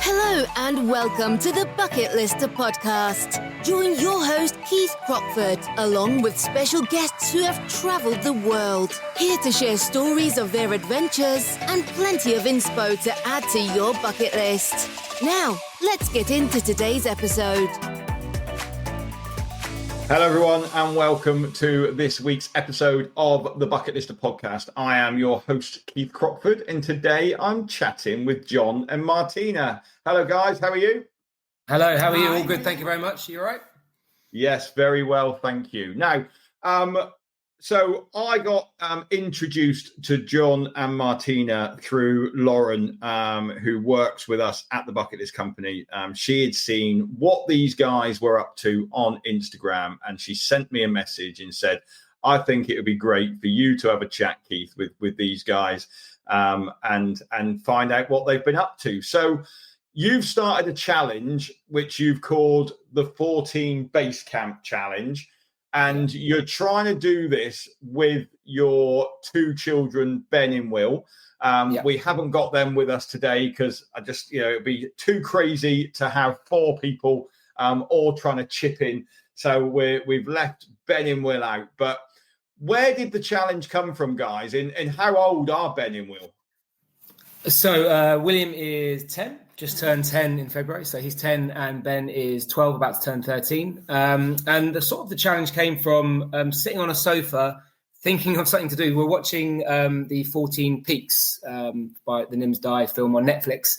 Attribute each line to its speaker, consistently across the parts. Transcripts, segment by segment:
Speaker 1: Hello and welcome to the Bucket Lister podcast. Join your host Keith Crockford along with special guests who have travelled the world, here to share stories of their adventures and plenty of inspo to add to your bucket list. Now, let's get into today's episode.
Speaker 2: Hello everyone and welcome to this week's episode of the Bucket Lister podcast. I am your host Keith Crockford and today I'm chatting with John and Martina. Hello guys, how are you?
Speaker 3: Hello, how are you? All good, thank you very much. You all right?
Speaker 2: Yes, very well, thank you. Now, so I got introduced to John and Martina through Lauren, who works with us at the Bucket List Company. She had seen what these guys were up to on Instagram, and she sent me a message and said, I think it would be great for you to have a chat, Keith, with these guys and find out what they've been up to. So you've started a challenge, which you've called the 14 Base Camp Challenge. And you're trying to do this with your two children, Ben and Will. We haven't got them with us today because it'd be too crazy to have four people all trying to chip in. So we've left Ben and Will out. But where did the challenge come from, guys? And how old are Ben and Will?
Speaker 3: So William is 10, just turned 10 in February. So he's 10 and Ben is 12, about to turn 13. And the challenge came from sitting on a sofa, thinking of something to do. We're watching the 14 Peaks by the Nimsdai film on Netflix.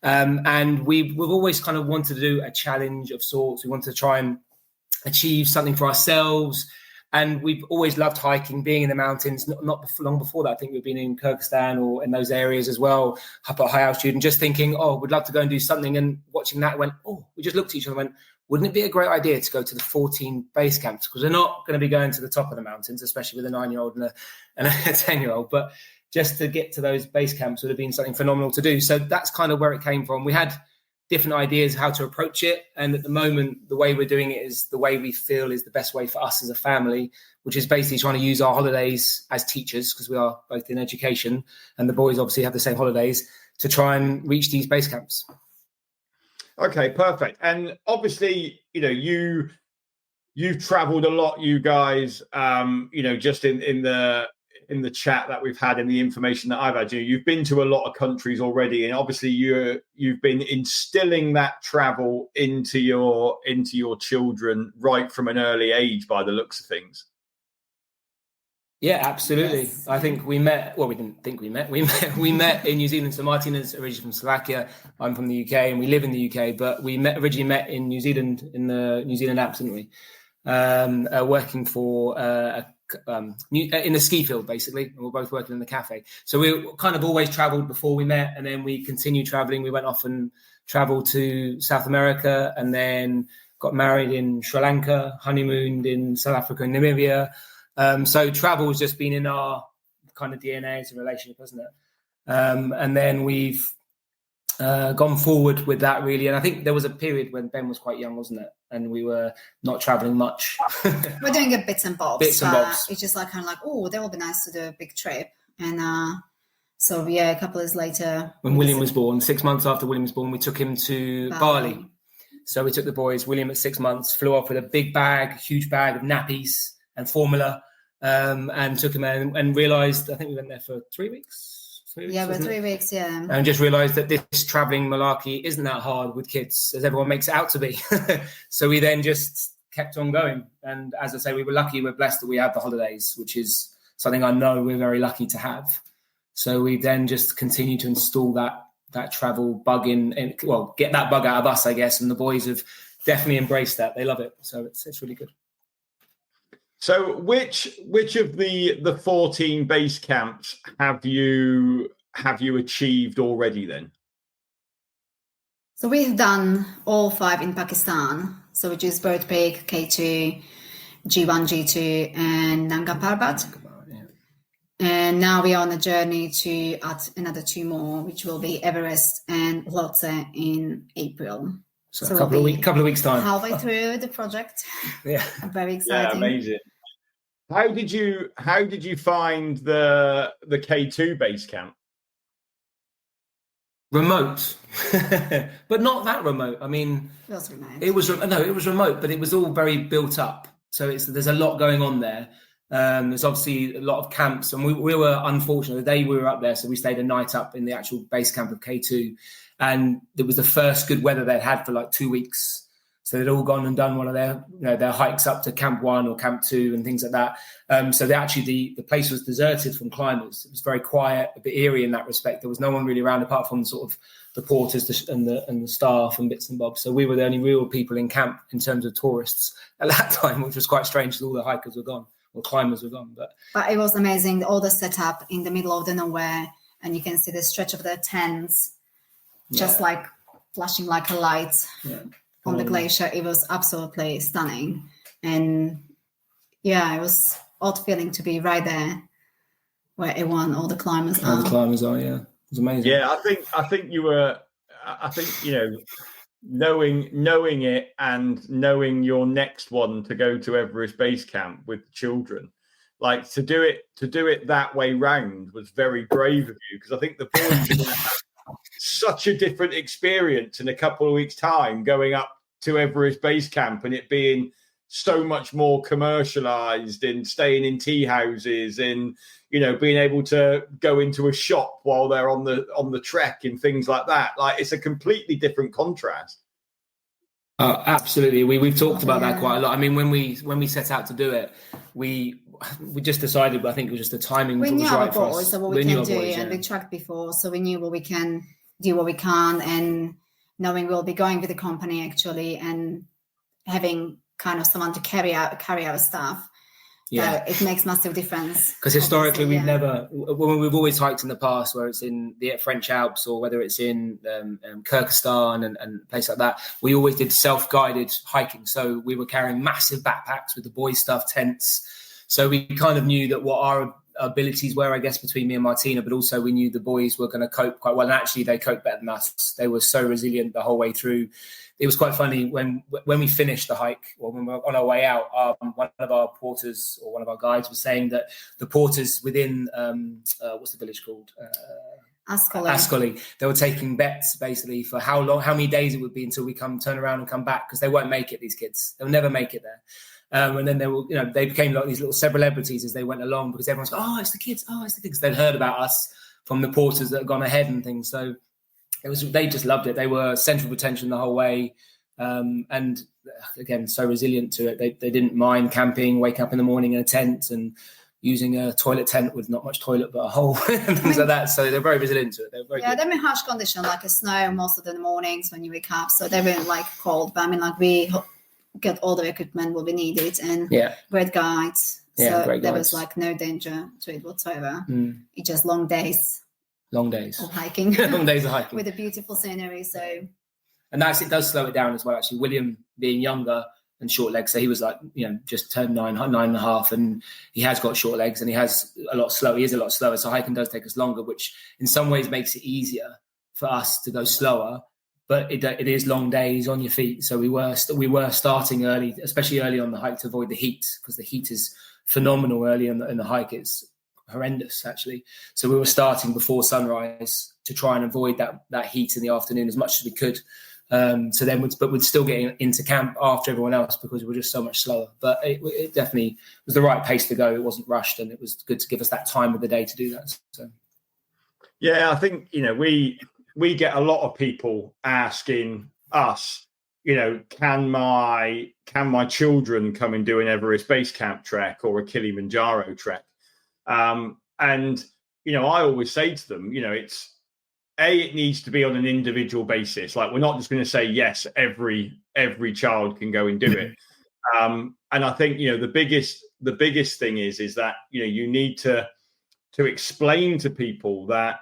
Speaker 3: And we've always kind of wanted to do a challenge of sorts. We wanted to try and achieve something for ourselves. And we've always loved hiking, being in the mountains. Not long before that, I think we've been in Kyrgyzstan or in those areas as well, up at high altitude, and just thinking, we'd love to go and do something. And watching that, we just looked at each other and went, wouldn't it be a great idea to go to the 14 base camps? Because we're not going to be going to the top of the mountains, especially with a 9-year-old and a 10-year-old. But just to get to those base camps would have been something phenomenal to do. So that's kind of where it came from. We had different ideas how to approach it. And at the moment, the way we're doing it is the way we feel is the best way for us as a family, which is basically trying to use our holidays as teachers, because we are both in education and the boys obviously have the same holidays, to try and reach these base camps.
Speaker 2: Okay, perfect. And obviously, you've traveled a lot, you guys, just in the chat that we've had and the information that I've had, you've been to a lot of countries already, and obviously you've been instilling that travel into your children right from an early age, by the looks of things.
Speaker 3: Yeah, absolutely. Yes. I think we met. Well, we didn't think we met. We met in New Zealand. So Martina's originally from Slovakia. I'm from the UK, and we live in the UK. But we originally met in New Zealand in the New Zealand Alps, didn't we? Working for in the ski field, basically. We're both working in the cafe. So we kind of always travelled before we met, and then we continued travelling. We went off and travelled to South America, and then got married in Sri Lanka, honeymooned in South Africa and Namibia. So travel has just been in our kind of DNA as a relationship, hasn't it? And then we've gone forward with that, really. And I think there was a period when Ben was quite young, wasn't it? And we were not traveling much.
Speaker 4: We're doing a bits and bobs.
Speaker 3: It's
Speaker 4: just that would be nice to do a big trip. And a couple of years later,
Speaker 3: when William was born, 6 months after William was born, we took him to Bali. So we took the boys. William at 6 months flew off with a huge bag of nappies and formula, and took him in and realised, I think we went there for 3 weeks. 3 weeks,
Speaker 4: yeah, we're 3 weeks, yeah.
Speaker 3: And just realised that this travelling malarkey isn't that hard with kids as everyone makes it out to be. So we then just kept on going. And as I say, we're blessed that we have the holidays, which is something I know we're very lucky to have. So we then just continue to install that travel bug get that bug out of us, I guess. And the boys have definitely embraced that. They love it. So it's really good.
Speaker 2: So which of the 14 base camps have you achieved already then?
Speaker 4: So we've done all 5 in Pakistan. So which is Bird Peak, K2, G1, G2 and Nanga Parbat.
Speaker 3: Yeah.
Speaker 4: And now we are on a journey to add another 2 more, which will be Everest and Lhotse in April.
Speaker 3: So a couple of weeks time.
Speaker 4: Halfway through the project.
Speaker 3: Yeah.
Speaker 4: Very exciting.
Speaker 2: Yeah, amazing. How did you find the K2 base camp?
Speaker 3: Remote, but not that remote. I mean,
Speaker 4: It was remote.
Speaker 3: it was remote, but it was all very built up. So there's a lot going on there. There's obviously a lot of camps, and we were unfortunate. The day we were up there, so we stayed a night up in the actual base camp of K2, and it was the first good weather they'd had for like 2 weeks. So they'd all gone and done one of their hikes up to Camp 1 or Camp 2 and things like that. So the place was deserted from climbers. It was very quiet, a bit eerie in that respect. There was no one really around apart from sort of the porters and the staff and bits and bobs. So we were the only real people in camp in terms of tourists at that time, which was quite strange because all the hikers were gone or climbers were gone.
Speaker 4: But it was amazing, all the setup in the middle of the nowhere, and you can see the stretch of the tents, just like flashing like a light.
Speaker 3: Yeah.
Speaker 4: On the glacier. It was absolutely stunning, and it was odd feeling to be right there where all the climbers are.
Speaker 3: All the climbers are, yeah. It was amazing.
Speaker 2: Yeah, I think you were. I think knowing it and knowing your next one to go to Everest Base Camp with the children, like to do it that way round was very brave of you, because I think the boys are going to have such a different experience in a couple of weeks' time going up to Everest Base Camp, and it being so much more commercialized and staying in tea houses and being able to go into a shop while they're on the trek and things like that. Like, it's a completely different contrast.
Speaker 3: Absolutely. We've talked about that quite a lot. I mean, when we set out to do it, we just decided, I think it was just the timing was right for us.
Speaker 4: So what we can do, and we tracked before, so we knew what we can do, what we can't, and knowing we'll be going with the company actually, and having kind of someone to carry our stuff. Yeah, it makes massive difference.
Speaker 3: Because historically, we've always hiked in the past, where it's in the French Alps or whether it's in Kyrgyzstan and places like that. We always did self-guided hiking, so we were carrying massive backpacks with the boys' stuff, tents. So we kind of knew that what our abilities were, I guess, between me and Martina, but also we knew the boys were going to cope quite well. And actually, they coped better than us. They were so resilient the whole way through. It was quite funny when we finished the hike, or when we were on our way out, one of our porters or one of our guides was saying that the porters within, what's the village called? Ascoli. They were taking bets basically for how many days it would be until we turn around and come back, because they won't make it, these kids. They'll never make it there. And then they became like these little celebrities as they went along, because everyone's like, oh, it's the kids. They'd heard about us from the porters that had gone ahead and things. So they just loved it. They were central of attention the whole way. And again, so resilient to it. They didn't mind camping, waking up in the morning in a tent and using a toilet tent with not much toilet but a hole and things like that. So they're very resilient to it. They're very good.
Speaker 4: They're in harsh condition, like a snow most of the mornings when you wake up. So they weren't like cold, but I mean, like, we got all the equipment what we needed, and great guides. So there was like no danger to it whatsoever. It's just long days of hiking.
Speaker 3: Long days of hiking
Speaker 4: with a beautiful scenery. So,
Speaker 3: and it does slow it down as well. Actually, William being younger and short legs, so he was like just turned 9.5, and he has got short legs, and he is a lot slower. So hiking does take us longer, which in some ways makes it easier for us to go slower. But it is long days on your feet. So we were starting early, especially early on the hike, to avoid the heat, because the heat is phenomenal early in the hike. It's horrendous, actually. So we were starting before sunrise to try and avoid that heat in the afternoon as much as we could. But we'd still get into camp after everyone else, because we were just so much slower. But it definitely was the right pace to go. It wasn't rushed, and it was good to give us that time of the day to do that. So,
Speaker 2: yeah, I think we get a lot of people asking us, can my children come and do an Everest Base Camp trek or a Kilimanjaro trek? And I always say to them, it needs to be on an individual basis. Like, we're not just going to say yes, every child can go and do it. And I think the biggest thing is that you need to explain to people that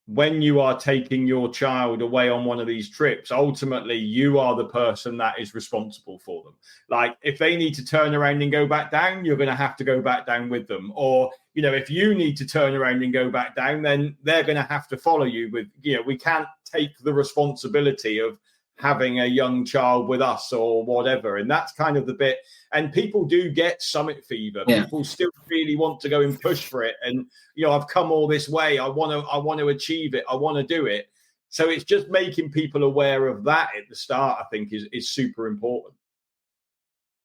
Speaker 2: when you are taking your child away on one of these trips, ultimately you are the person that is responsible for them. Like, if they need to turn around and go back down, you're going to have to go back down with them. Or, if you need to turn around and go back down, then they're going to have to follow you with, we can't take the responsibility of having a young child with us or whatever. And that's kind of the bit. And people do get summit fever. Yeah. People still really want to go and push for it. And, I've come all this way. I want to achieve it. I want to do it. So it's just making people aware of that at the start, I think, is super important.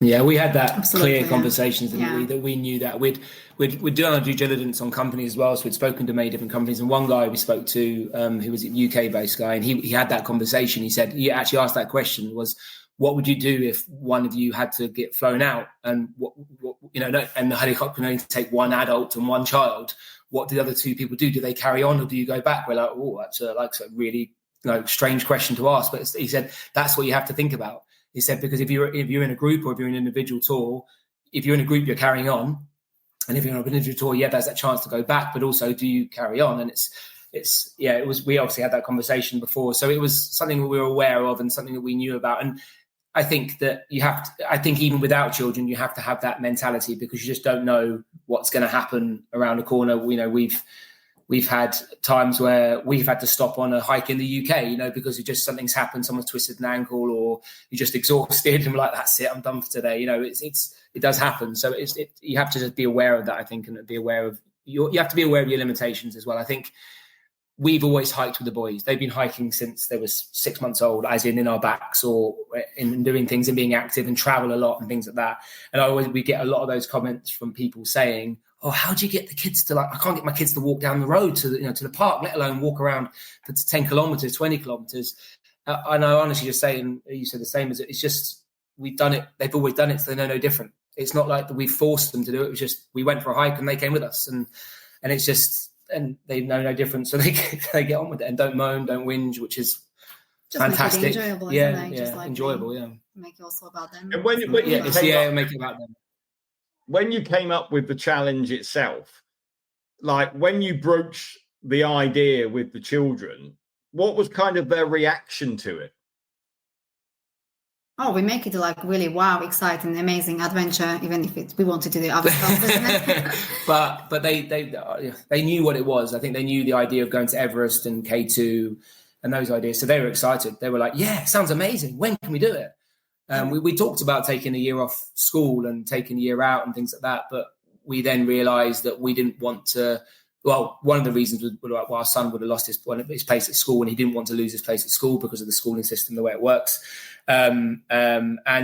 Speaker 3: Yeah, we had that clear conversations that we knew that we'd done our due diligence on companies as well. So we'd spoken to many different companies, and one guy we spoke to, who was a UK-based guy, and he had that conversation. He said, he actually asked that question, was, what would you do if one of you had to get flown out, and what and the helicopter can only take one adult and one child? What do the other two people do? Do they carry on, or do you go back? We're like, oh, that's a really strange question to ask. But he said that's what you have to think about. He said, because if you're in a group or if you're in an individual tour, if you're in a group, you're carrying on. And if you're on an individual tour, there's that chance to go back, but also do you carry on? And we obviously had that conversation before. So it was something that we were aware of and something that we knew about. And I think that I think even without children, you have to have that mentality, because you just don't know what's going to happen around the corner. We've had times where we've had to stop on a hike in the UK, because something's happened, someone's twisted an ankle, or you're just exhausted and like, that's it, I'm done for today. It does happen. So you have to just be aware of that, I think, and be aware of you have to be aware of your limitations as well. I think we've always hiked with the boys. They've been hiking since they was 6 months old, as in our backs or in doing things and being active and travel a lot and things like that. And we get a lot of those comments from people saying, oh, how do you get the kids to I can't get my kids to walk down the road to the park, let alone walk around for 10 kilometers, 20 kilometers. And I honestly just say, and you said the same, as it's just, we've done it. They've always done it. So they know no different. It's not like that we forced them to do it. It was just, we went for a hike and they came with us, and it's just, and they know no different. So they get on with it and don't moan, don't whinge, which is
Speaker 4: just fantastic. Make it enjoyable,
Speaker 3: enjoyable.
Speaker 4: Make it also about them.
Speaker 2: And when
Speaker 3: make it about them.
Speaker 2: When you came up with the challenge itself, like when you broached the idea with the children, what was kind of their reaction to it?
Speaker 4: Oh, we make it really wow, exciting, amazing adventure, even if we wanted to do other stuff, isn't it?
Speaker 3: but they knew what it was. I think they knew the idea of going to Everest and K2 and those ideas. So they were excited. They were like, yeah, sounds amazing. When can we do it? We talked about taking a year off school and taking a year out and things like that. But we then realized that we didn't want to. Well, one of the reasons was why our son would have lost his place at school, and he didn't want to lose his place at school because of the schooling system, the way it works. And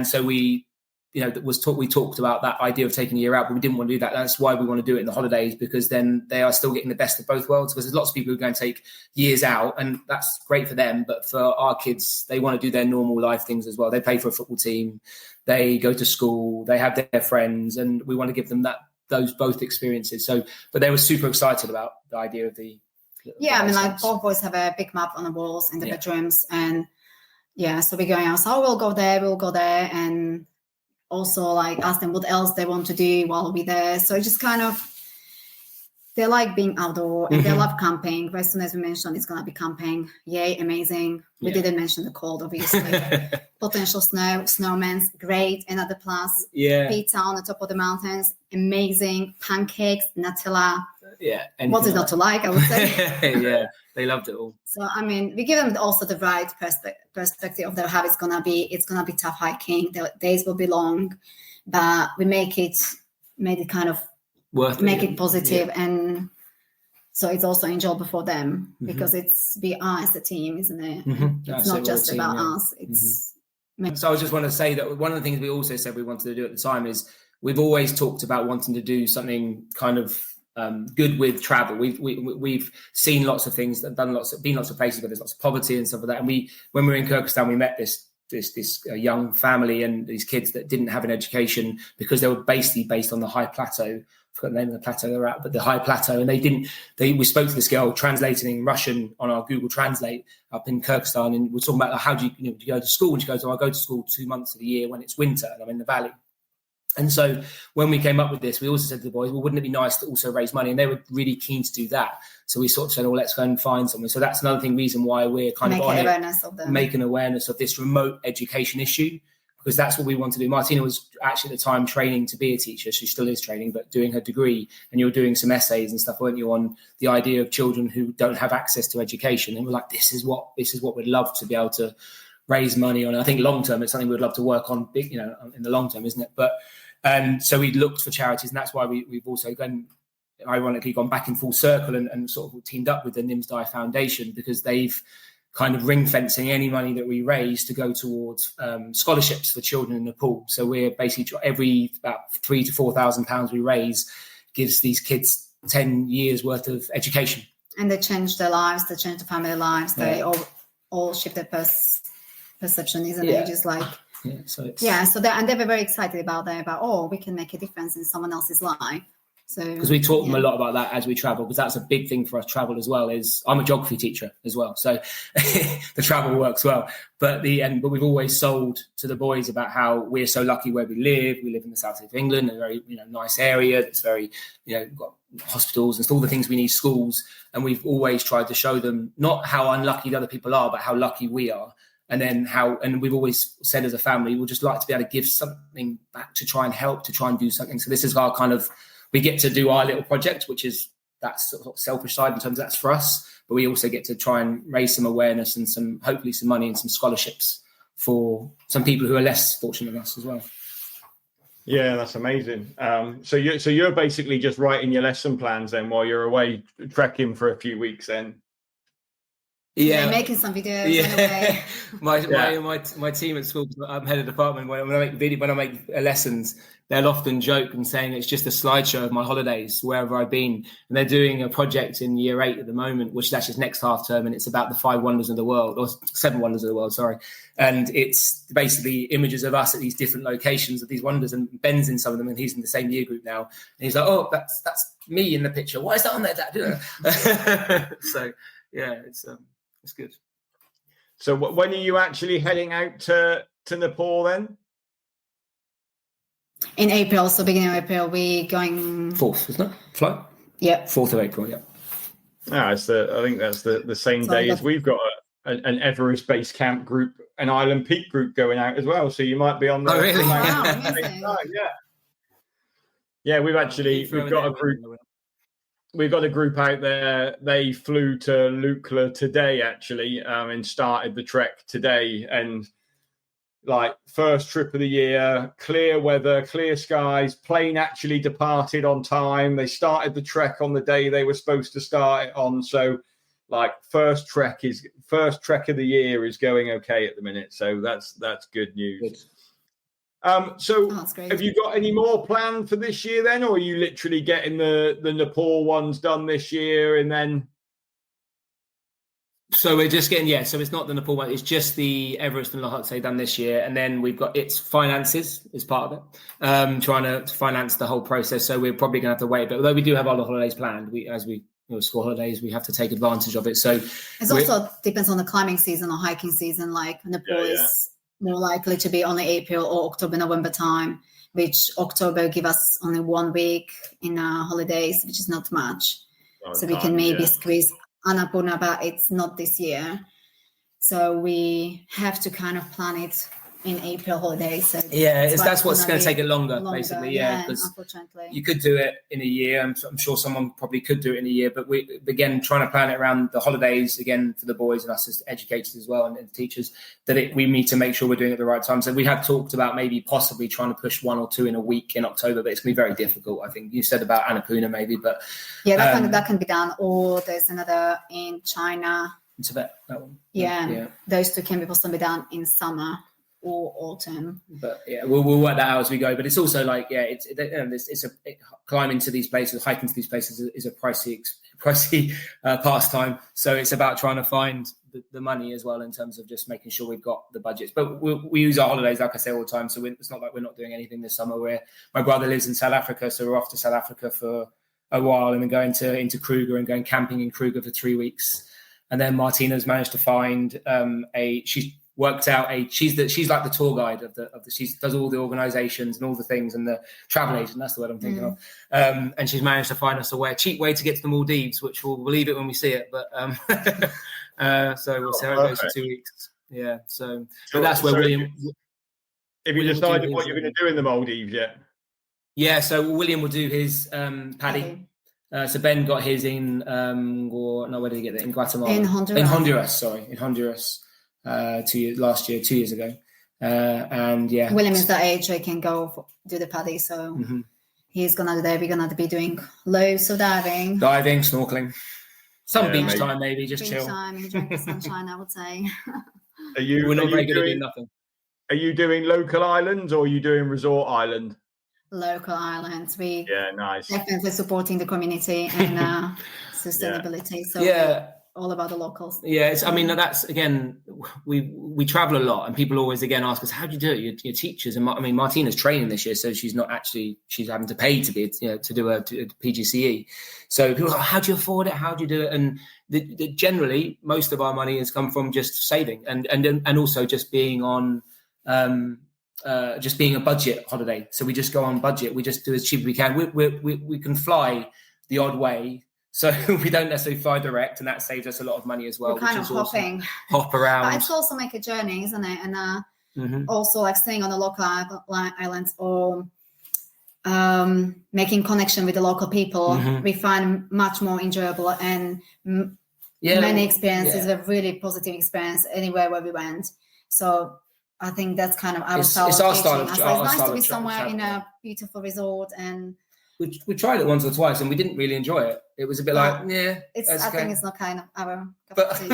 Speaker 3: so we talked about that idea of taking a year out, but we didn't want to do that. That's why we want to do it in the holidays, because then they are still getting the best of both worlds, because there's lots of people who are going to take years out, and that's great for them. But for our kids, they want to do their normal life things as well. They play for a football team, they go to school, they have their friends, and we want to give them those both experiences. So, but they were super excited about the idea of the.
Speaker 4: Yeah, I mean, both boys have a big map on the walls in the bedrooms, and so we're going out. So we'll go there, and also ask them what else they want to do while we're there. So it's just kind of, they like being outdoor, and they love camping. But as soon as we mentioned it's going to be camping, yay, amazing. We didn't mention the cold, obviously. Potential snowmen, great. Another plus. Pizza on the top of the mountains, amazing. Pancakes, Nutella.
Speaker 3: Yeah.
Speaker 4: What is not to like, I would say.
Speaker 3: Yeah, they loved it all.
Speaker 4: So, I mean, we give them also the right perspective of how it's going to be. It's going to be tough hiking. The days will be long, but we made it kind of make it positive, and so it's also enjoyable for them, because we are as a team, isn't it? It's not just about us. It's
Speaker 3: so I just want to say that one of the things we also said we wanted to do at the time is we've always talked about wanting to do something kind of good with travel. We've seen lots of things, been lots of places where there's lots of poverty and stuff like that. And when we were in Kyrgyzstan, we met this young family and these kids that didn't have an education because they were basically based on the high plateau. I forgot the name of the plateau they're at, but the high plateau. And we spoke to this girl translating in Russian on our Google Translate up in Kyrgyzstan. And we're talking about how do you go to school? And she goes, I go to school 2 months of the year when it's winter and I'm in the valley. And so when we came up with this, we also said to the boys, well, wouldn't it be nice to also raise money? And they were really keen to do that. So we sort of said, let's go and find something. So that's another reason why we're kind of on it, making awareness of this remote education issue, because that's what we want to do. Martina was actually at the time training to be a teacher. She still is training, but doing her degree. And you were doing some essays and stuff, weren't you, on the idea of children who don't have access to education. And we're like, this is what we'd love to be able to raise money on. I think long term, it's something we'd love to work on big, in the long term, isn't it? But so we looked for charities, and that's why we've also ironically gone back in full circle and sort of teamed up with the Nimsdai Foundation, because they've kind of ring fencing any money that we raise to go towards scholarships for children in Nepal. So we're basically every about £3,000 to £4,000 we raise gives these kids 10 years worth of education.
Speaker 4: And they change their lives, they change the family lives, they all shift their perception, isn't it? Just like so they were very excited about that, we can make a difference in someone else's life. So
Speaker 3: because we taught them a lot about that as we travel, because that's a big thing for us travel as well. Is I'm a geography teacher as well, so the travel works well. But we've always sold to the boys about how we're so lucky where we live. We live in the south of England, a very nice area that's very we've got hospitals and all the things we need, schools, and we've always tried to show them not how unlucky the other people are, but how lucky we are. And we've always said as a family, we'd just like to be able to give something back, to try and help, to try and do something. So this is our kind of, we get to do our little project, which is that sort of selfish side in terms of that's for us, but we also get to try and raise some awareness and hopefully some money and some scholarships for some people who are less fortunate than us as well.
Speaker 2: Yeah, that's amazing. So you're basically just writing your lesson plans then while you're away trekking for a few weeks then.
Speaker 4: Yeah, making some videos. Yeah.
Speaker 3: My team at school, I'm head of department. When I make lessons, they'll often joke and saying it's just a slideshow of my holidays wherever I've been. And they're doing a project in year 8 at the moment, which is actually next half term, and it's about the 5 wonders of the world, or 7 wonders of the world. Sorry, and it's basically images of us at these different locations of these wonders. And Ben's in some of them, and he's in the same year group now. And he's like, "Oh, that's me in the picture. Why is that on there, Dad?" So yeah, it's good.
Speaker 2: So when are you actually heading out to Nepal then?
Speaker 4: In April, so beginning of April, we going
Speaker 3: 4th, isn't it? Flight?
Speaker 4: Yeah.
Speaker 3: 4th of April, yeah.
Speaker 2: I think that's the same day as we've got an Everest base camp group, an Island Peak group going out as well. So you might be on the.
Speaker 3: Oh, really?
Speaker 4: Wow,
Speaker 2: yeah. We've got a group. We've got a group out there. They flew to Lukla today, actually, and started the trek today. And like first trip of the year, clear weather, clear skies. Plane actually departed on time. They started the trek on the day they were supposed to start it on. So, like first trek of the year is going okay at the minute. So that's good news.
Speaker 3: Good.
Speaker 2: Have you got any more planned for this year then, or are you literally getting the Nepal ones done this year and then?
Speaker 3: So we're just getting, so it's not the Nepal one, it's just the Everest and Lhotse done this year. And then we've got its finances as part of it, trying to finance the whole process. So we're probably going to have to wait. But although we do have our holidays planned, school holidays, we have to take advantage of it. So
Speaker 4: it also depends on the climbing season or hiking season. Like Nepal is more likely to be only April or October, November time, which October give us only 1 week in our holidays, which is not much. So we can maybe squeeze Annapurna, but it's not this year. So we have to kind of plan it in April holidays. So
Speaker 3: that's what's going to take it longer, basically. Because
Speaker 4: unfortunately,
Speaker 3: you could do it in a year. I'm sure someone probably could do it in a year, but we again trying to plan it around the holidays again for the boys and us as educators as well and teachers. We need to make sure we're doing it at the right time. So we have talked about maybe possibly trying to push 1 or 2 in a week in October, but it's going to be very difficult. I think you said about Annapurna maybe, but
Speaker 4: that can be done. Or there's another in China.
Speaker 3: In Tibet, that one.
Speaker 4: Yeah, those 2 can be possibly done in summer or autumn. But
Speaker 3: we'll work that out as we go. But it's also like climbing to these places, hiking to these places is a pricey pastime. So it's about trying to find the money as well in terms of just making sure we've got the budgets. But we use our holidays, like I say all the time. So it's not like we're not doing anything this summer. My brother lives in South Africa, so we're off to South Africa for a while and then going into Kruger and going camping in Kruger for 3 weeks. And then Martina's managed to find she's worked out she's like the tour guide of the she does all the organizations and all the things and the travel agent, that's the word I'm thinking of, and she's managed to find us a cheap way to get to the Maldives, which we'll believe it when we see it, but so we'll see how it goes for 2 weeks. But that's where William,
Speaker 2: have you decided what you're going to do in the Maldives yet?
Speaker 3: So William will do his paddy. So Ben got his in where did he get that? In Guatemala, in Honduras. In Honduras. 2 years ago, and
Speaker 4: William is that age so he can go do the paddy, so he's gonna do that. We're gonna be doing loads of diving,
Speaker 3: snorkeling. Some beach time, maybe just
Speaker 4: beach
Speaker 3: chill.
Speaker 4: Time, enjoy the sunshine, I would say.
Speaker 3: We're not very good at doing nothing.
Speaker 2: Are you doing local islands or are you doing resort island?
Speaker 4: Local islands.
Speaker 2: Nice.
Speaker 4: Definitely supporting the community and sustainability. So all about the locals.
Speaker 3: Yeah, I mean, that's again, we travel a lot, and people always again ask us, "How do you do it?" Your teachers, and I mean, Martina's training this year, so she's having to pay to do a PGCE. So people are like, "How do you afford it? How do you do it?" And generally, most of our money has come from just saving and also just being on. Just being a budget holiday, so we just go on budget. We just do as cheap as we can. We can fly the odd way, so we don't necessarily fly direct, and that saves us a lot of money as well.
Speaker 4: We're kind of hopping,
Speaker 3: hop around.
Speaker 4: But it's also like a journey, isn't it? And also like staying on the local islands or making connection with the local people, we find much more enjoyable and many experiences a really positive experience anywhere where we went. So I think that's kind of our style of teaching. It's nice to be somewhere in a beautiful resort, and
Speaker 3: we tried it once or twice and we didn't really enjoy it. It was a bit like,
Speaker 4: I think it's not kind of our cup of tea.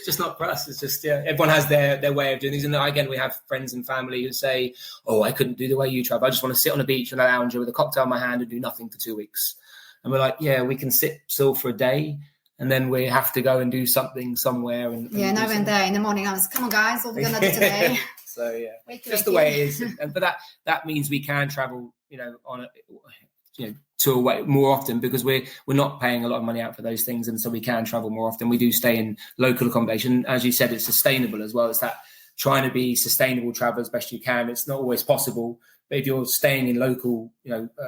Speaker 3: Just not for us. It's just everyone has their way of doing things. And again, we have friends and family who say, "Oh, I couldn't do the way you travel. I just want to sit on a beach in a lounger with a cocktail in my hand and do nothing for 2 weeks." And we're like, "Yeah, we can sit still for a day." And then we have to go and do something somewhere. And
Speaker 4: I went there in the morning. I was, "Come on, guys, what are we gonna do today?"
Speaker 3: So just the way it is. But that means we can travel, to away more often because we're not paying a lot of money out for those things, and so we can travel more often. We do stay in local accommodation. As you said, it's sustainable as well. It's that trying to be sustainable travel as best you can. It's not always possible. But if you're staying in local,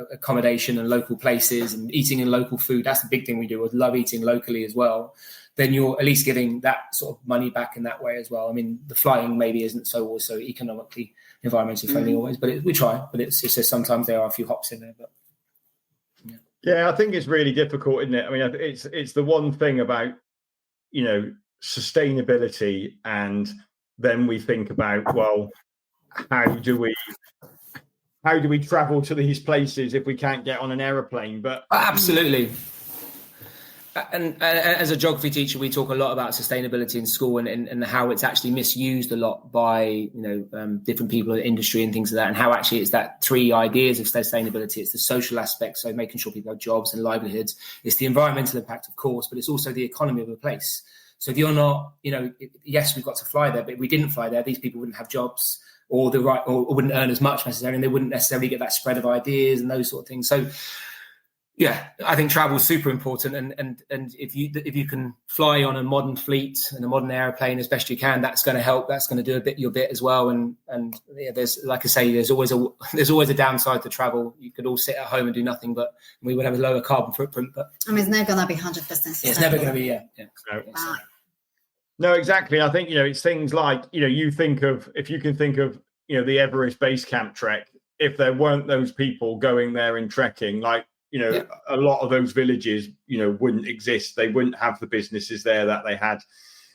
Speaker 3: accommodation and local places and eating in local food, that's the big thing we do. We love eating locally as well. Then you're at least giving that sort of money back in that way as well. I mean, the flying maybe isn't so economically, environmentally friendly always, but we try. But it's just sometimes there are a few hops in there. But
Speaker 2: I think it's really difficult, isn't it? I mean, it's the one thing about sustainability, and then we think about, well, how do we travel to these places if we can't get on an aeroplane? But
Speaker 3: absolutely. And as a geography teacher, we talk a lot about sustainability in school and how it's actually misused a lot by different people in the industry and things like that, and how actually it's that 3 ideas of sustainability. It's the social aspect, so making sure people have jobs and livelihoods. It's the environmental impact, of course, but it's also the economy of a place. So if you're not, yes, we've got to fly there, but if we didn't fly there, these people wouldn't have jobs or wouldn't earn as much necessarily, and they wouldn't necessarily get that spread of ideas and those sort of things. So I think travel is super important, and if you can fly on a modern fleet and a modern airplane as best you can, that's going to help. That's going to do your bit as well. And there's, like I say, there's always a downside to travel. You could all sit at home and do nothing, but we would have a lower carbon footprint. But
Speaker 4: I mean, it's never going to be 100%.
Speaker 3: It's never going to be
Speaker 2: No, exactly. I think it's things like you think of, if you can think of the Everest Base Camp trek. If there weren't those people going there and trekking, like. A lot of those villages, wouldn't exist. They wouldn't have the businesses there that they had.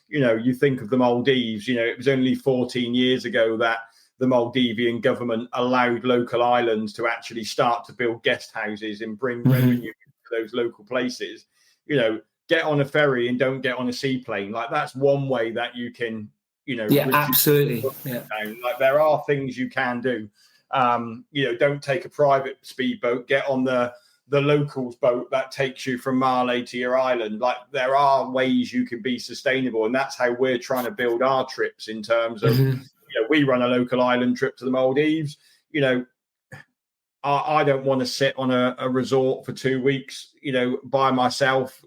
Speaker 2: You think of the Maldives, it was only 14 years ago that the Maldivian government allowed local islands to actually start to build guest houses and bring revenue to those local places. Get on a ferry and don't get on a seaplane. Like, that's one way that you can,
Speaker 3: absolutely.
Speaker 2: Like, there are things you can do. Don't take a private speedboat, get on the locals boat that takes you from Male to your island. Like, there are ways you can be sustainable, and that's how we're trying to build our trips in terms of we run a local island trip to the Maldives. I don't want to sit on a resort for 2 weeks by myself.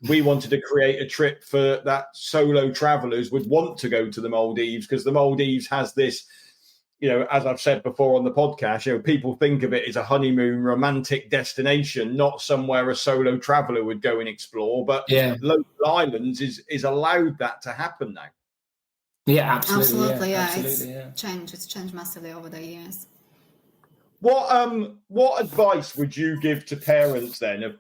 Speaker 2: We wanted to create a trip for that solo travelers would want to go to the Maldives, because the Maldives has this, as I've said before on the podcast, people think of it as a honeymoon romantic destination, not somewhere a solo traveler would go and explore. But local islands is allowed that to happen now.
Speaker 3: Yeah, absolutely.
Speaker 4: It's changed massively over the years.
Speaker 2: What advice would you give to parents then? Of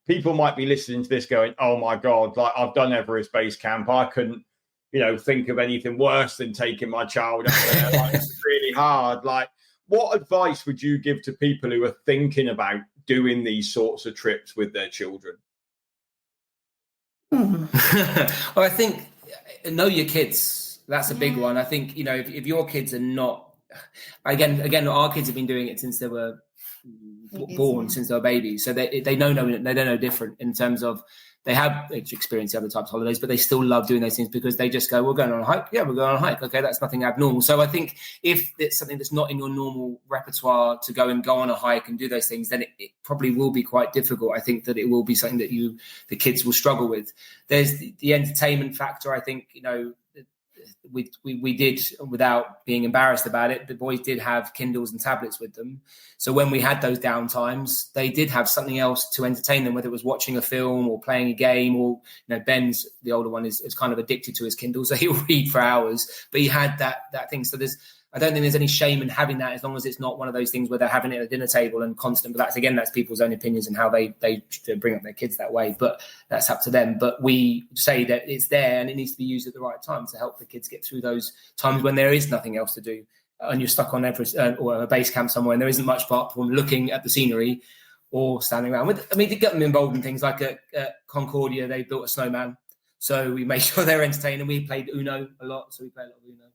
Speaker 2: people might be listening to this going, "Oh my God, like, I've done Everest Base Camp. I couldn't think of anything worse than taking my child up there. Like, it's really hard." Like, what advice would you give to people who are thinking about doing these sorts of trips with their children?
Speaker 4: Mm.
Speaker 3: Well, I think know your kids. That's a big one. I think, if your kids are not, again, our kids have been doing it since they were born, since they were babies. So they don't know different in terms of, they have experienced the other types of holidays, but they still love doing those things because they just go, we're going on a hike. Yeah, we're going on a hike. Okay, that's nothing abnormal. So I think if it's something that's not in your normal repertoire to go on a hike and do those things, then it probably will be quite difficult. I think that it will be something that the kids will struggle with. There's the entertainment factor. I think, we did, without being embarrassed about it, the boys did have Kindles and tablets with them. So when we had those downtimes, they did have something else to entertain them, whether it was watching a film or playing a game, or, Ben's, the older one, is kind of addicted to his Kindle, so he'll read for hours, but he had that thing. So I don't think there's any shame in having that, as long as it's not one of those things where they're having it at a dinner table and constant. But that's people's own opinions and how they bring up their kids that way. But that's up to them. But we say that it's there and it needs to be used at the right time to help the kids get through those times when there is nothing else to do and you're stuck on Everest or a base camp somewhere and there isn't much apart from looking at the scenery or standing around. To get them involved in things like at Concordia, they built a snowman. So we made sure they were entertaining. We played Uno a lot, so we played a lot of Uno.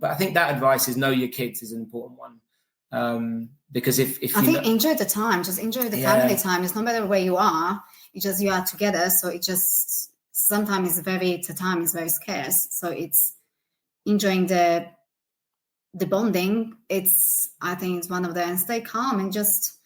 Speaker 3: But I think that advice is know your kids is an important one. Because if
Speaker 4: enjoy the time, just enjoy the family time. It's no matter where you are, you are together. So it just sometimes the time is very scarce. So it's enjoying the bonding. I think it's one of them. Stay calm and just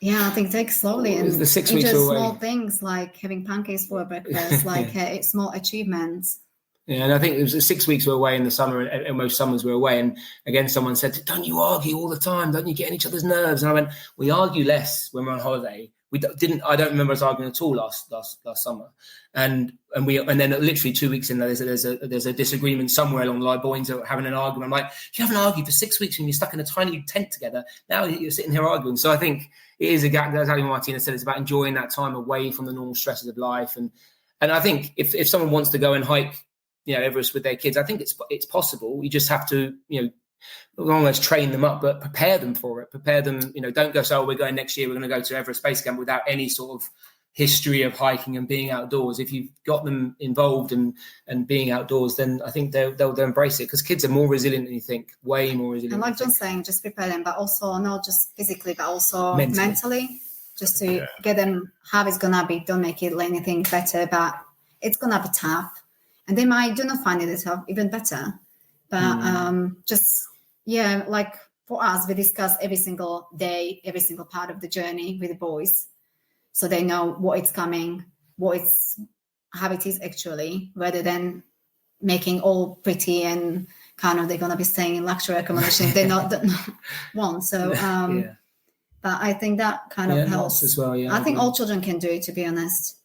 Speaker 4: I think take slowly and
Speaker 3: the 6 weeks
Speaker 4: enjoy
Speaker 3: away.
Speaker 4: Small things like having pancakes for breakfast, like small achievements.
Speaker 3: Yeah, and I think it was 6 weeks we were away in the summer, and most summers we were away. And again, someone said, "Don't you argue all the time? Don't you get on each other's nerves?" And I went, "We argue less when we're on holiday. We didn't. I don't remember us arguing at all last summer." And then literally 2 weeks in, there's a disagreement somewhere along the line. Boys are having an argument. I'm like, "You haven't argued for 6 weeks when you're stuck in a tiny tent together. Now you're sitting here arguing." So I think it is that's how Martina said. It's about enjoying that time away from the normal stresses of life. And I think if someone wants to go and hike, Everest with their kids, I think it's possible. You just have to, almost train them up, but prepare them for it. Prepare them, don't go, so we're going next year, we're going to go to Everest Base Camp without any sort of history of hiking and being outdoors. If you've got them involved and being outdoors, then I think they'll embrace it, because kids are more resilient than you think, way more resilient.
Speaker 4: And like John's saying, just prepare them, but also not just physically, but also mentally just to get them how it's going to be. Don't make it anything better, but it's going to be tough. And they might do not find it even better. But like for us, we discuss every single day, every single part of the journey with the boys. So they know what it's coming, how it is actually, rather than making all pretty and kind of they're going to be staying in luxury accommodation if they don't want. So, but I think that kind of helps
Speaker 3: as well. Yeah,
Speaker 4: I think all children can do it, to be honest.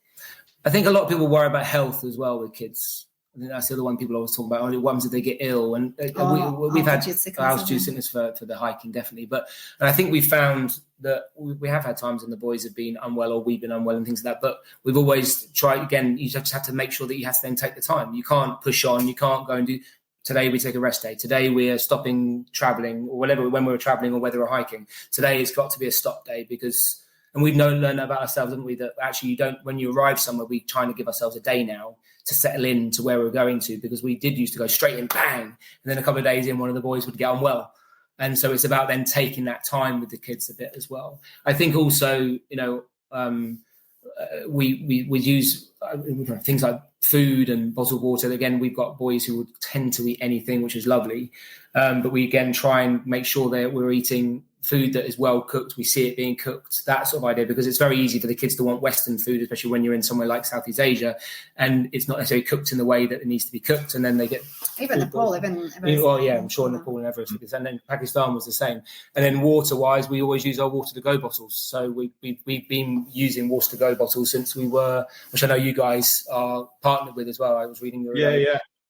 Speaker 3: I think a lot of people worry about health as well with kids. I think that's the other one people always talk about. What happens if they get ill? And we've had altitude sickness for the hiking, definitely. And I think we found that we have had times when the boys have been unwell or we've been unwell and things like that. But we've always tried, again, you just have to make sure that you have to then take the time. You can't push on. You can't go and do, today we take a rest day. Today we are stopping traveling or whatever, when we're traveling or whether we're hiking. Today it's got to be a stop day because, and we've learned about ourselves, haven't we, that actually when you arrive somewhere, we try to give ourselves a day now to settle in to where we're going to, because we did used to go straight in, bang, and then a couple of days in, one of the boys would get on well. And so it's about then taking that time with the kids a bit as well. I think also, we use things like food and bottled water. Again, we've got boys who would tend to eat anything, which is lovely. But we, again, try and make sure that we're eating food that is well cooked. We see it being cooked, that sort of idea, because it's very easy for the kids to want Western food, especially when you're in somewhere like Southeast Asia, and it's not necessarily cooked in the way that it needs to be cooked. And then they get
Speaker 4: even Nepal, I'm
Speaker 3: sure Nepal and Everest, and then Pakistan was the same. And then water-wise, we always use our water-to-go bottles. So we've been using water-to-go bottles since we were, which I know you guys are partnered with as well. I was reading your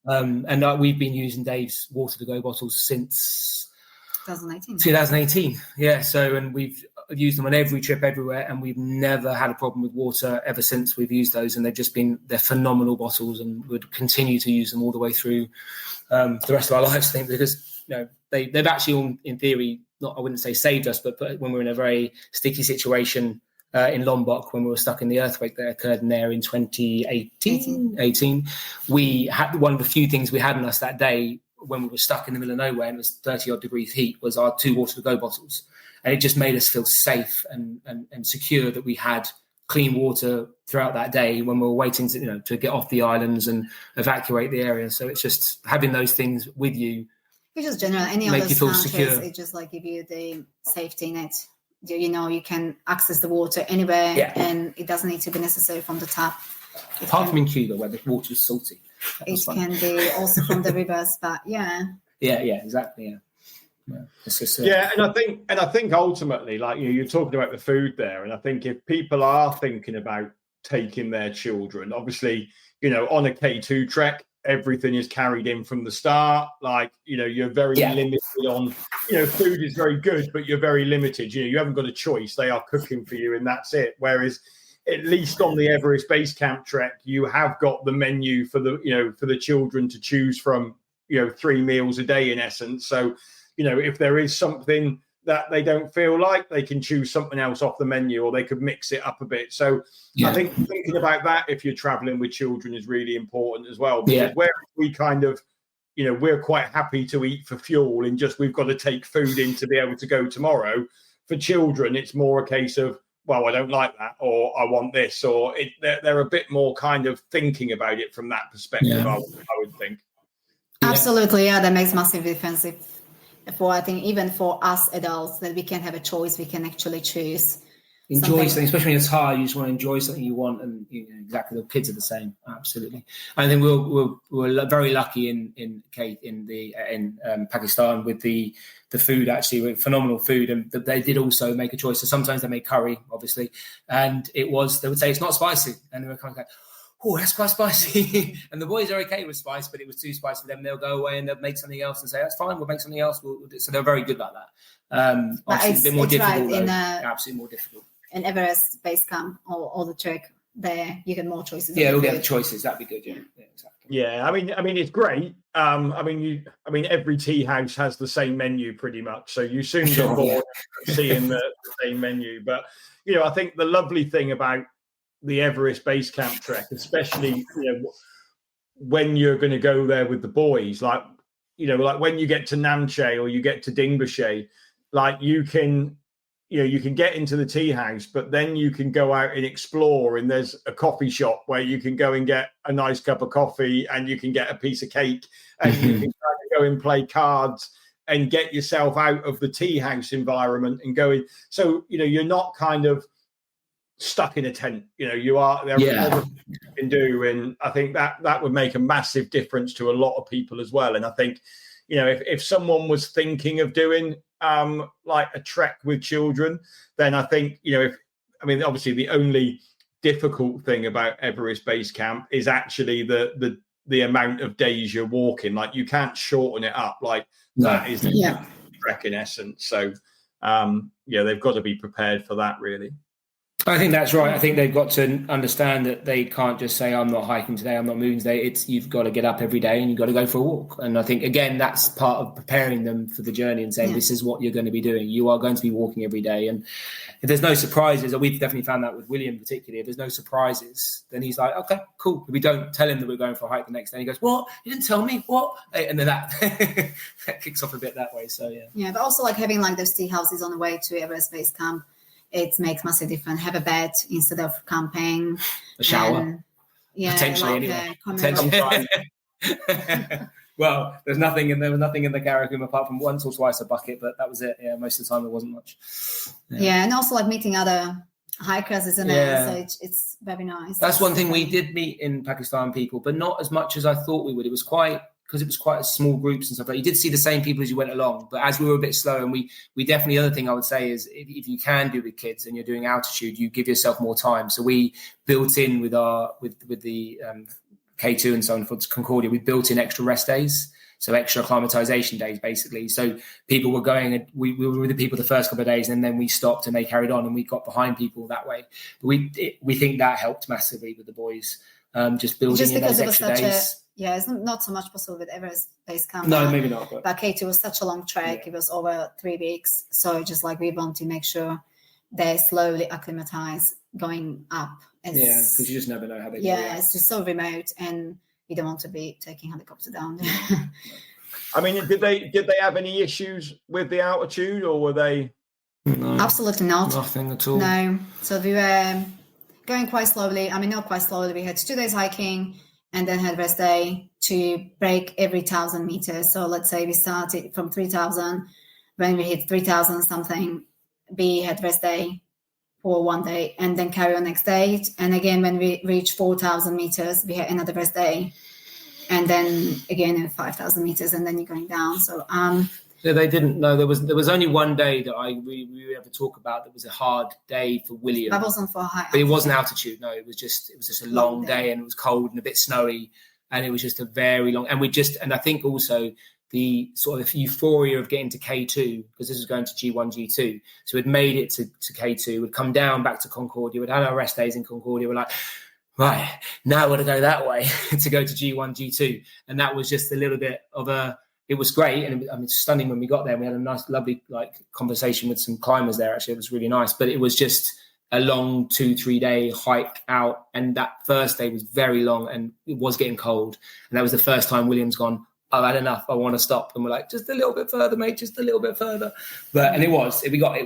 Speaker 3: and we've been using Dave's water-to-go bottles since 2018. Yeah. So, and we've used them on every trip everywhere, and we've never had a problem with water ever since we've used those. And they're phenomenal bottles, and would continue to use them all the way through the rest of our lives, I think, because they've actually all, in theory, I wouldn't say saved us, but when we're in a very sticky situation, in Lombok when we were stuck in the earthquake that occurred in there in 2018. We had one of the few things we had in us that day when we were stuck in the middle of nowhere and it was 30 odd degrees heat was our 2 water to go bottles. And it just made us feel safe and secure that we had clean water throughout that day when we were waiting to get off the islands and evacuate the area. So it's just having those things with you.
Speaker 4: It's just general. Any
Speaker 3: make
Speaker 4: other
Speaker 3: you feel
Speaker 4: countries,
Speaker 3: secure.
Speaker 4: it just like give you the safety net. You can access the water anywhere and it doesn't need to be necessary from the tap.
Speaker 3: Apart from in Cuba where the water is salty.
Speaker 4: It can be also from the rivers, but yeah,
Speaker 3: exactly. It's just,
Speaker 2: and I think ultimately, like you're talking about the food there, and I think if people are thinking about taking their children, obviously, on a K2 trek, everything is carried in from the start. Like, you're very limited on, food is very good, but you're very limited. You haven't got a choice. They are cooking for you and that's it. Whereas at least on the Everest Base Camp trek, you have got the menu for the children to choose from, 3 meals a day in essence. So, if there is something that they don't feel like, they can choose something else off the menu or they could mix it up a bit. So I think thinking about that if you're traveling with children is really important as well. Because where we kind of, we're quite happy to eat for fuel and just we've got to take food in to be able to go tomorrow. For children, it's more a case of, well, I don't like that or I want this, or they're a bit more kind of thinking about it from that perspective, I would think.
Speaker 4: Absolutely, that makes massive difference. I think even for us adults, that we can have a choice, we can actually choose.
Speaker 3: Enjoy something, especially when it's hard. You just want to enjoy something you want, and exactly the kids are the same. Absolutely, I think we're very lucky in Pakistan with the food. Actually, with phenomenal food, and they did also make a choice. So sometimes they make curry, obviously, and they would say it's not spicy, and they were kind of like, oh, that's quite spicy. And the boys are okay with spice, but it was too spicy for them. They'll go away and they'll make something else and say, that's fine, we'll make something else. So they're very good like that. Obviously, a bit more difficult. Absolutely more difficult.
Speaker 4: In Everest Base Camp or the trek there, you get more choices.
Speaker 3: Yeah, we'll get choices. That'd be good. Yeah, exactly.
Speaker 2: Yeah, I mean, it's great. Every tea house has the same menu pretty much. So you soon get bored seeing the same menu. But, I think the lovely thing about the Everest Base Camp trek, especially when you're going to go there with the boys, like when you get to Namche or you get to Dingboche, like you can get into the tea house, but then you can go out and explore, and there's a coffee shop where you can go and get a nice cup of coffee and you can get a piece of cake and you can go and play cards and get yourself out of the tea house environment and going. So, you're not kind of stuck in a tent, you are there. You can do, and I think that would make a massive difference to a lot of people as well. And I think if someone was thinking of doing like a trek with children, then I think obviously the only difficult thing about Everest Base Camp is actually the amount of days you're walking. Like you can't shorten it up. Like that is the trek in essence. So they've got to be prepared for that, really.
Speaker 3: I think that's right. I think they've got to understand that they can't just say, I'm not hiking today, I'm not moving today. You've got to get up every day and you've got to go for a walk. And I think, again, that's part of preparing them for the journey and saying, this is what you're going to be doing. You are going to be walking every day. And if there's no surprises, we've definitely found that with William particularly, if there's no surprises, then he's like, okay, cool. If we don't tell him that we're going for a hike the next day, he goes, what? You didn't tell me? What? And then that kicks off a bit that way. So, yeah.
Speaker 4: Yeah, but also like having like those tea houses on the way to Everest Base Camp, it makes massive difference. Have a bed instead of camping.
Speaker 3: A shower. Potentially, anyway. Well, there was nothing in the Karakum apart from once or twice a bucket, but that was it. Yeah, most of the time there wasn't much.
Speaker 4: Yeah, and also like meeting other hikers, isn't it? So it's very nice.
Speaker 3: That's one thing we did meet in Pakistan, people, but not as much as I thought we would. It was quite small groups and stuff like that. You did see the same people as you went along, but as we were a bit slow, and we definitely, the other thing I would say is if you can do with kids and you're doing altitude, you give yourself more time. So we built in with the K2 and so on for Concordia, we built in extra rest days. So extra acclimatization days, basically. So people were going, and we were with the people the first couple of days, and then we stopped and they carried on, and we got behind people that way. But we think that helped massively with the boys, just building in those extra days.
Speaker 4: It's not so much possible with Everest Base Camp.
Speaker 3: No, maybe not.
Speaker 4: But K2 was such a long trek. It was over 3 weeks. So just like we want to make sure they slowly acclimatize going up.
Speaker 3: Because you just never know how they react.
Speaker 4: It's just so remote, and you don't want to be taking helicopter down.
Speaker 2: I mean, did they have any issues with the altitude, or were they?
Speaker 3: No,
Speaker 4: absolutely not.
Speaker 3: Nothing at all.
Speaker 4: No. So we were going quite slowly. I mean, not quite slowly. We had 2 days hiking and then had rest day to break every 1,000 meters. So let's say we started from 3,000. When we hit 3,000 something, we had rest day for 1 day and then carry on next day. And again, when we reached 4,000 meters, we had another rest day. And then again at 5,000 meters, and then you're going down. So
Speaker 3: they didn't know. There was only 1 day that we ever talk about that was a hard day for William.
Speaker 4: That wasn't for high altitude.
Speaker 3: But it wasn't altitude. No, it was just a long day, and it was cold and a bit snowy, and it was just a very long. And I think also the sort of euphoria of getting to K2, because this was going to G1, G2. So we'd made it to K2. We'd come down back to Concordia. We'd had our rest days in Concordia. We're like, right, now we're to go that way to go to G1, G2. And that was just a little bit of it was great. And stunning when we got there. We had a nice, lovely conversation with some climbers there. Actually, it was really nice. But it was just a long 2-3 day hike out. And that first day was very long and it was getting cold. And that was the first time William's gone, I've had enough. I want to stop. And we're like, just a little bit further, mate, just a little bit further. It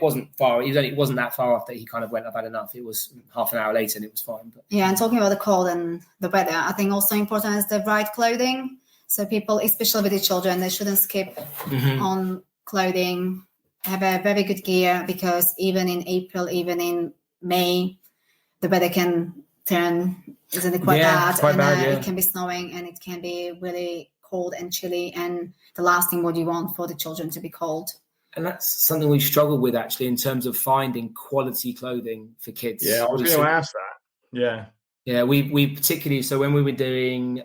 Speaker 3: wasn't far. It wasn't that far after he kind of went, I've had enough. It was half an hour later and it was fine. But.
Speaker 4: Yeah, and talking about the cold and the weather, I think also important is the right clothing. So people, especially with the children, they shouldn't skip on clothing. Have a very good gear, because even in April, even in May, the weather can turn, isn't it, quite bad?
Speaker 3: Quite bad,
Speaker 4: It can be snowing and it can be really cold and chilly, and the last thing what you want for the children to be cold.
Speaker 3: And that's something we struggled with actually in terms of finding quality clothing for kids.
Speaker 2: Yeah, I was going to ask that.
Speaker 3: Yeah, we particularly, so when we were doing,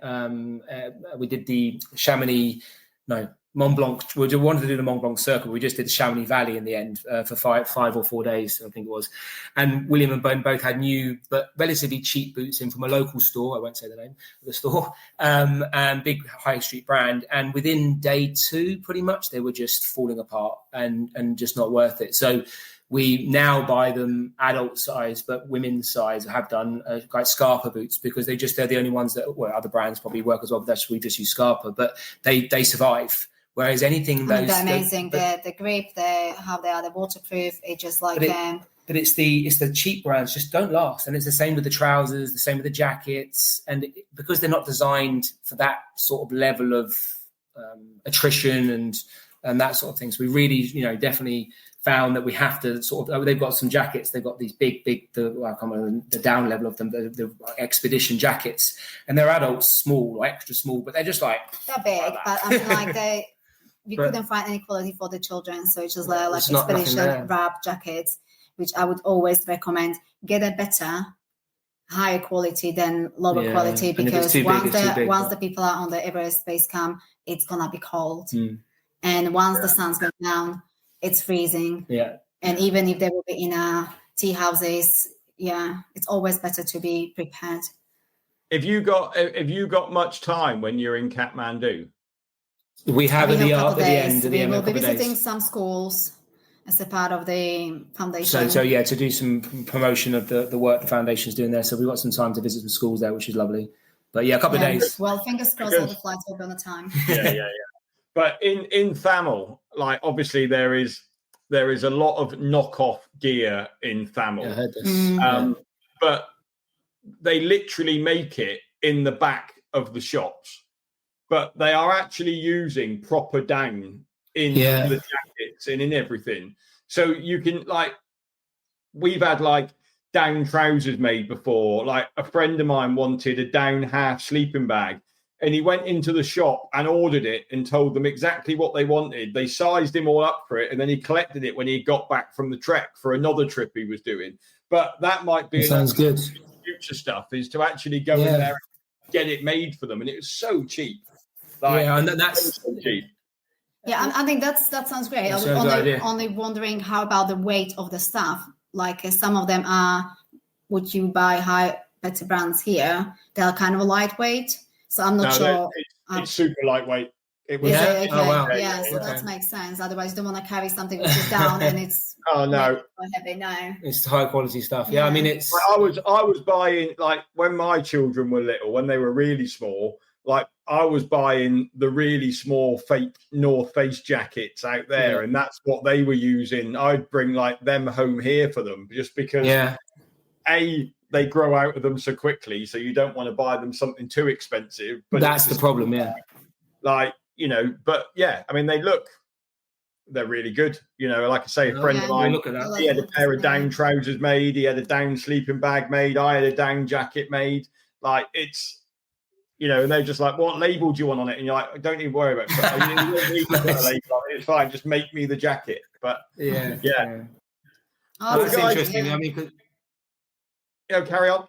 Speaker 3: we did the Mont Blanc, we wanted to do the Mont Blanc Circle. We just did the Chamonix Valley in the end for 5 or 4 days, I think it was. And William and Ben both had new but relatively cheap boots in from a local store. I won't say the name of the store, and big high street brand. And within day 2, pretty much, they were just falling apart and just not worth it. So we now buy them adult size, but women's size have done like Scarpa boots, because they're the only ones that, well, other brands probably work as well, but we just use Scarpa, but they survive. Whereas anything those,
Speaker 4: they're amazing. The grip, how they are, the waterproof. It's just like.
Speaker 3: But it's the cheap brands just don't last, and it's the same with the trousers, the same with the jackets, and because they're not designed for that sort of level of attrition and that sort of thing. So we really, definitely found that we have to sort of. They've got some jackets. They've got these big, I can't remember the down level of them, the expedition jackets, and they're adults, small or extra small, but they're just like
Speaker 4: they're big. But I mean, like we couldn't find any quality for the children, so it's just like expedition wrap jackets, which I would always recommend. Get a better, higher quality than lower quality, because once the people are on the Everest base camp, it's gonna be cold, and once the sun's going down, it's freezing.
Speaker 3: Yeah,
Speaker 4: and even if they will be in tea houses, it's always better to be prepared.
Speaker 2: Have you got much time when you're in Kathmandu?
Speaker 3: We have at the end of the
Speaker 4: we will be visiting some schools as a part of the foundation.
Speaker 3: So to do some promotion of the work the foundation's doing there. So we've got some time to visit some schools there, which is lovely. But a couple of days.
Speaker 4: Well, fingers crossed all the flights will be on the time.
Speaker 2: Yeah. But in Thamel, like obviously there is a lot of knockoff gear in Thamel.
Speaker 3: I heard this.
Speaker 2: But they literally make it in the back of the shops. But they are actually using proper down in the jackets and in everything. So you can we've had down trousers made before. Like a friend of mine wanted a down half sleeping bag, and he went into the shop and ordered it and told them exactly what they wanted. They sized him all up for it, and then he collected it when he got back from the trek for another trip he was doing. But that might be
Speaker 3: sounds good.
Speaker 2: Future stuff is to actually go in there and get it made for them, and it was so cheap.
Speaker 3: And that's
Speaker 2: so cheap.
Speaker 4: Yeah, I think that sounds great. I was only wondering how about the weight of the stuff. Like some of them are, would you buy better brands here? They are kind of lightweight, so I'm not sure.
Speaker 2: It's super lightweight. It was.
Speaker 4: Okay. Oh, wow. Yeah, so that makes sense. Otherwise, you don't want to carry something which is down and it's heavy. No,
Speaker 3: it's high quality stuff. Yeah, I mean, it's.
Speaker 2: I was buying, like, when my children were little, when they were really small. Like, I was buying the really small fake North Face jackets out there, and that's what they were using. I'd bring like them home here for them, just because they grow out of them so quickly, so you don't want to buy them something too expensive. But
Speaker 3: that's the problem,
Speaker 2: Like, you know, but I mean, they're really good. You know, like I say, a friend of mine, he had a pair of down trousers made, he had a down sleeping bag made, I had a down jacket made. Like, it's, you know, and they're just like, what label do you want on it? And you're like, don't even worry about it. You don't need to put a label on it. It's fine. Just make me the jacket. But
Speaker 3: yeah.
Speaker 4: Oh,
Speaker 3: that's interesting. I mean,
Speaker 2: carry on.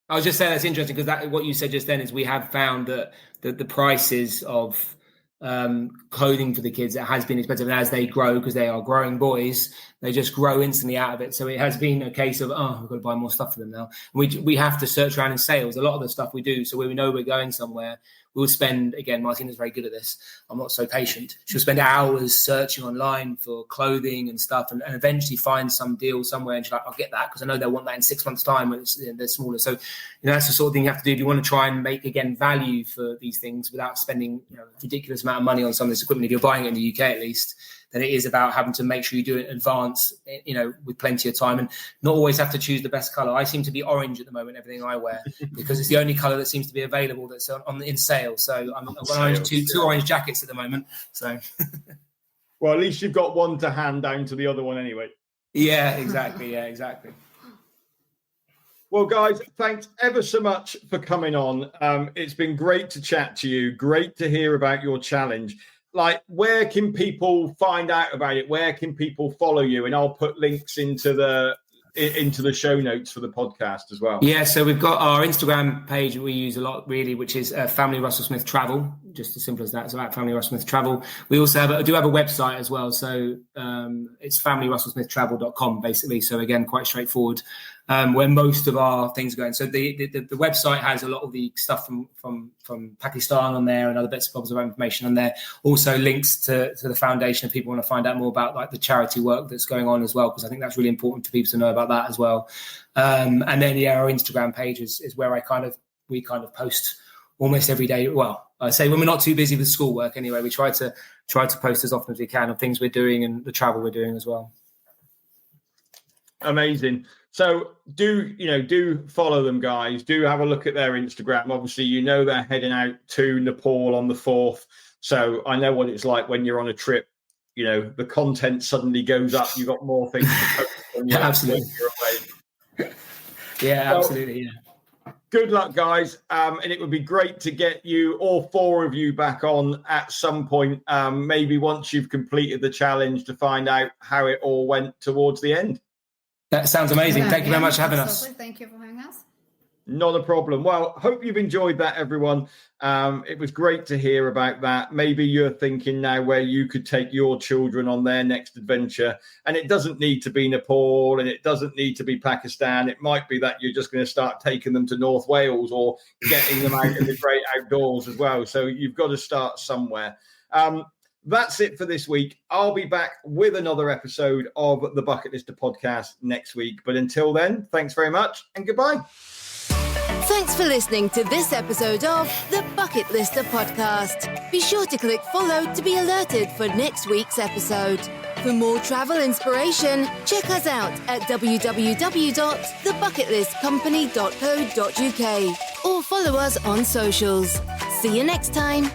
Speaker 3: I was just saying that's interesting because what you said just then is we have found that the prices of clothing for the kids, it has been expensive, and as they grow, because they are growing boys, they just grow instantly out of it. So it has been a case of, we've got to buy more stuff for them now. We have to search around in sales. A lot of the stuff we do, so when we know we're going somewhere, we'll spend, again, Martina's very good at this, I'm not so patient, she'll spend hours searching online for clothing and stuff, and eventually find some deal somewhere, and she's like, I'll get that because I know they'll want that in 6 months' time when they're smaller. So, you know, that's the sort of thing you have to do if you want to try and make, again, value for these things without spending, you know, a ridiculous amount of money on some of this equipment. If you're buying it in the UK, at least, then it is about having to make sure you do it in advance, you know, with plenty of time, and not always have to choose the best color. I seem to be orange at the moment, everything I wear, because it's the only color that seems to be available that's in sale. So I've got two orange jackets at the moment. So,
Speaker 2: well, at least you've got one to hand down to the other one anyway.
Speaker 3: Yeah, exactly.
Speaker 2: Well, guys, thanks ever so much for coming on. It's been great to chat to you. Great to hear about your challenge. Like, where can people find out about it? Where can people follow you? And I'll put links into the show notes for the podcast as well.
Speaker 3: Yeah, so we've got our Instagram page we use a lot, really, which is Family Russell Smith Travel, just as simple as that. So at Family Russell Smith Travel. We also have a website as well. So it's familyrussellsmithtravel.com, basically. So again, quite straightforward. Where most of our things are going. So the website has a lot of the stuff from Pakistan on there, and other bits and bobs of information on there. Also links to the foundation if people want to find out more about like the charity work that's going on as well, because I think that's really important for people to know about that as well. And then our Instagram page is where we post almost every day. Well, I say when we're not too busy with schoolwork anyway, we try to post as often as we can of things we're doing and the travel we're doing as well.
Speaker 2: Amazing. So do follow them, guys. Do have a look at their Instagram. Obviously, you know they're heading out to Nepal on the 4th. So I know what it's like when you're on a trip. You know, the content suddenly goes up. You've got more things to post on your
Speaker 3: absolutely. Yeah, absolutely. Yeah.
Speaker 2: Good luck, guys. And it would be great to get you, all 4 of you, back on at some point, maybe once you've completed the challenge, to find out how it all went towards the end.
Speaker 3: That sounds amazing. Thank you very much for having us.
Speaker 4: Thank you for having us.
Speaker 2: Not a problem. Well, hope you've enjoyed that, everyone. It was great to hear about that. Maybe you're thinking now where you could take your children on their next adventure. And it doesn't need to be Nepal, and it doesn't need to be Pakistan. It might be that you're just going to start taking them to North Wales or getting them out in the great outdoors as well. So you've got to start somewhere. That's it for this week. I'll be back with another episode of the Bucket Lister podcast next week. But until then, thanks very much and goodbye.
Speaker 1: Thanks for listening to this episode of the Bucket Lister podcast. Be sure to click follow to be alerted for next week's episode. For more travel inspiration, check us out at www.thebucketlistcompany.co.uk or follow us on socials. See you next time.